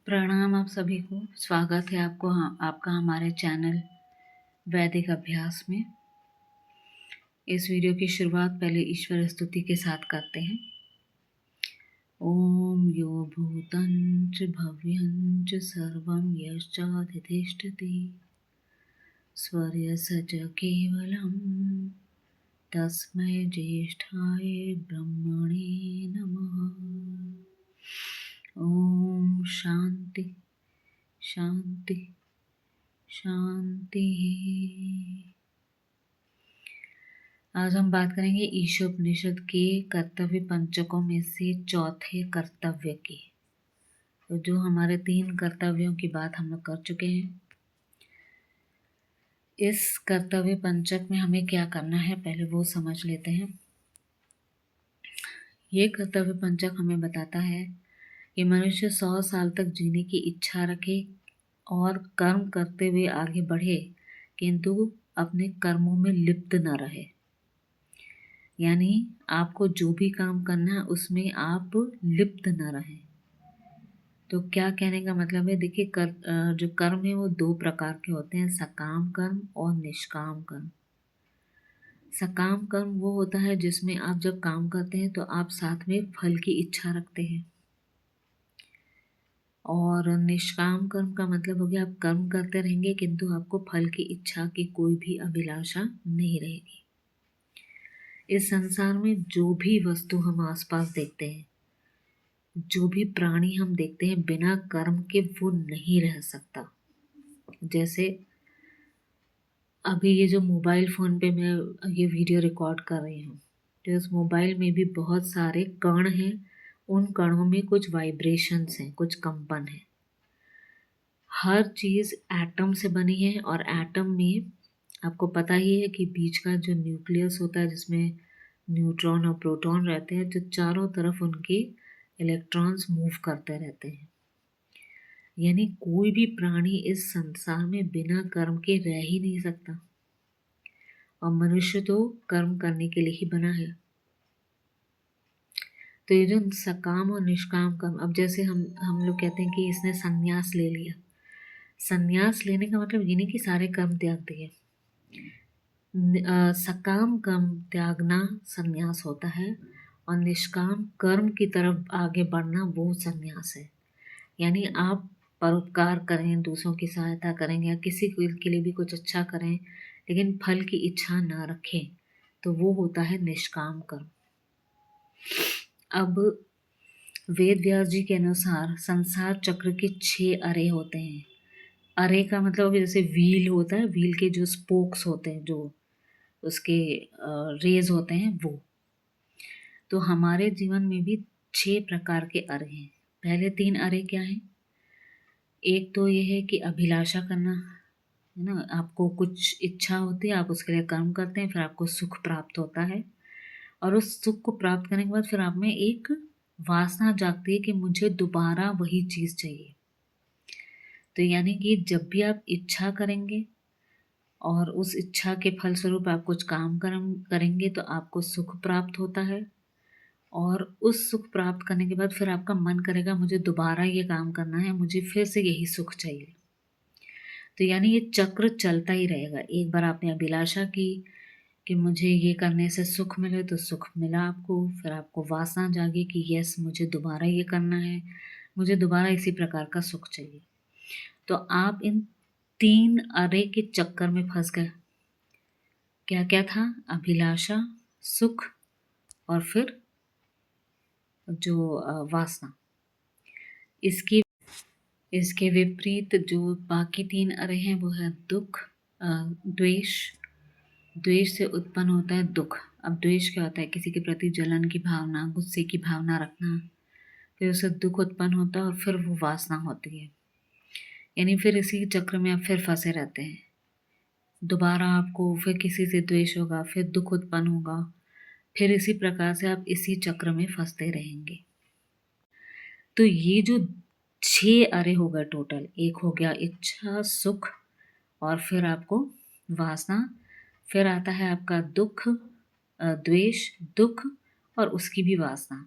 प्रणाम आप सभी को। स्वागत है आपका हमारे चैनल वैदिक अभ्यास में। इस वीडियो की शुरुआत पहले ईश्वर स्तुति के साथ करते हैं। ओम यो भूतं च भव्यं च सर्वं यश्चाधितिष्ठति स्वर्यस च केवलं तस्मै ज्येष्ठाय ब्रह्मणे नमः। ओम शांति शांति शांति। आज हम बात करेंगे ईशोपनिषद के कर्तव्य पंचकों में से चौथे कर्तव्य की। तो जो हमारे 3 कर्तव्यों की बात हम लोग कर चुके हैं। इस कर्तव्य पंचक में हमें क्या करना है पहले वो समझ लेते हैं। ये कर्तव्य पंचक हमें बताता है कि मनुष्य 100 साल तक जीने की इच्छा रखे और कर्म करते हुए आगे बढ़े, किंतु अपने कर्मों में लिप्त न रहे। यानी आपको जो भी काम करना है उसमें आप लिप्त न रहें। तो क्या कहने का मतलब है, देखिए जो कर्म है वो 2 प्रकार के होते हैं, सकाम कर्म और निष्काम कर्म। सकाम कर्म वो होता है जिसमें आप जब काम करते हैं तो आप साथ में फल की इच्छा रखते हैं। और निष्काम कर्म का मतलब हो गया आप कर्म करते रहेंगे किंतु आपको फल की इच्छा की कोई भी अभिलाषा नहीं रहेगी। इस संसार में जो भी वस्तु हम आसपास देखते हैं, जो भी प्राणी हम देखते हैं, बिना कर्म के वो नहीं रह सकता। जैसे अभी ये जो मोबाइल फ़ोन पे मैं ये वीडियो रिकॉर्ड कर रही हूँ, तो इस मोबाइल में भी बहुत सारे कण हैं। उन कणों में कुछ वाइब्रेशंस हैं, कुछ कंपन हैं। हर चीज़ एटम से बनी है और एटम में आपको पता ही है कि बीच का जो न्यूक्लियस होता है जिसमें न्यूट्रॉन और प्रोटॉन रहते हैं, जो चारों तरफ उनके इलेक्ट्रॉन्स मूव करते रहते हैं। यानी कोई भी प्राणी इस संसार में बिना कर्म के रह ही नहीं सकता, और मनुष्य तो कर्म करने के लिए ही बना है। तो ये जो सकाम और निष्काम कर्म, अब जैसे हम लोग कहते हैं कि इसने संन्यास ले लिया। संन्यास लेने का मतलब ये नहीं कि सारे कर्म त्याग दिए। सकाम कर्म त्यागना संन्यास होता है और निष्काम कर्म की तरफ आगे बढ़ना वो संन्यास है। यानी आप परोपकार करें, दूसरों की सहायता करें या किसी के लिए भी कुछ अच्छा करें, लेकिन फल की इच्छा ना रखें, तो वो होता है निष्काम कर्म। अब वेद व्यास जी के अनुसार संसार चक्र के 6 अरे होते हैं। अरे का मतलब जैसे व्हील होता है, व्हील के जो स्पोक्स होते हैं, जो उसके रेज होते हैं वो। तो हमारे जीवन में भी 6 प्रकार के अरे हैं। पहले 3 अरे क्या हैं? एक तो ये है कि अभिलाषा करना, है ना। आपको कुछ इच्छा होती है, आप उसके लिए कर्म करते हैं, फिर आपको सुख प्राप्त होता है, और उस सुख को प्राप्त करने के बाद फिर आप में एक वासना जागती है कि मुझे दोबारा वही चीज़ चाहिए। तो यानी कि जब भी आप इच्छा करेंगे और उस इच्छा के फलस्वरूप आप कुछ काम करेंगे तो आपको सुख प्राप्त होता है, और उस सुख प्राप्त करने के बाद फिर आपका मन करेगा मुझे दोबारा ये काम करना है, मुझे फिर से यही सुख चाहिए। तो यानी ये चक्र चलता ही रहेगा। एक बार आपने अभिलाषा की कि मुझे ये करने से सुख मिले, तो सुख मिला आपको, फिर आपको वासना जागी कि यस मुझे दोबारा ये करना है, मुझे दोबारा इसी प्रकार का सुख चाहिए। तो आप इन 3 अरे के चक्कर में फंस गए। क्या क्या था? अभिलाषा, सुख और फिर जो वासना। इसके विपरीत जो बाकी 3 अरे हैं वो है दुख, द्वेष। द्वेष से उत्पन्न होता है दुख। अब द्वेष क्या होता है? किसी के प्रति जलन की भावना, गुस्से की भावना रखना, फिर उससे दुख उत्पन्न होता है और फिर वो वासना होती है। यानी फिर इसी चक्र में आप फिर फंसे रहते हैं। दोबारा आपको फिर किसी से द्वेष होगा, फिर दुख उत्पन्न होगा, फिर इसी प्रकार से आप इसी चक्र में फंसते रहेंगे। तो ये जो 6 अरे हो गए टोटल, एक हो गया इच्छा, सुख, और फिर आपको वासना, फिर आता है आपका दुख, द्वेष, दुख और उसकी भी वासना।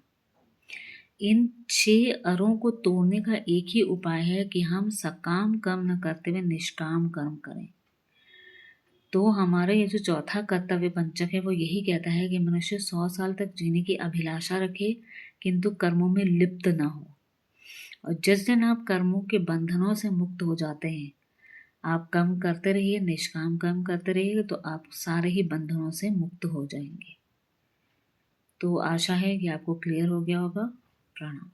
इन 6 अरों को तोड़ने का एक ही उपाय है कि हम सकाम कर्म न करते हुए निष्काम कर्म करें। तो हमारा ये जो चौथा कर्तव्य पंचक है वो यही कहता है कि मनुष्य 100 साल तक जीने की अभिलाषा रखे, किंतु कर्मों में लिप्त ना हो। और जिस दिन आप कर्मों के बंधनों से मुक्त हो जाते हैं, आप कर्म करते रहिए, निष्काम कर्म करते रहिए, तो आप सारे ही बंधनों से मुक्त हो जाएंगे। तो आशा है कि आपको क्लियर हो गया होगा। प्रणाम।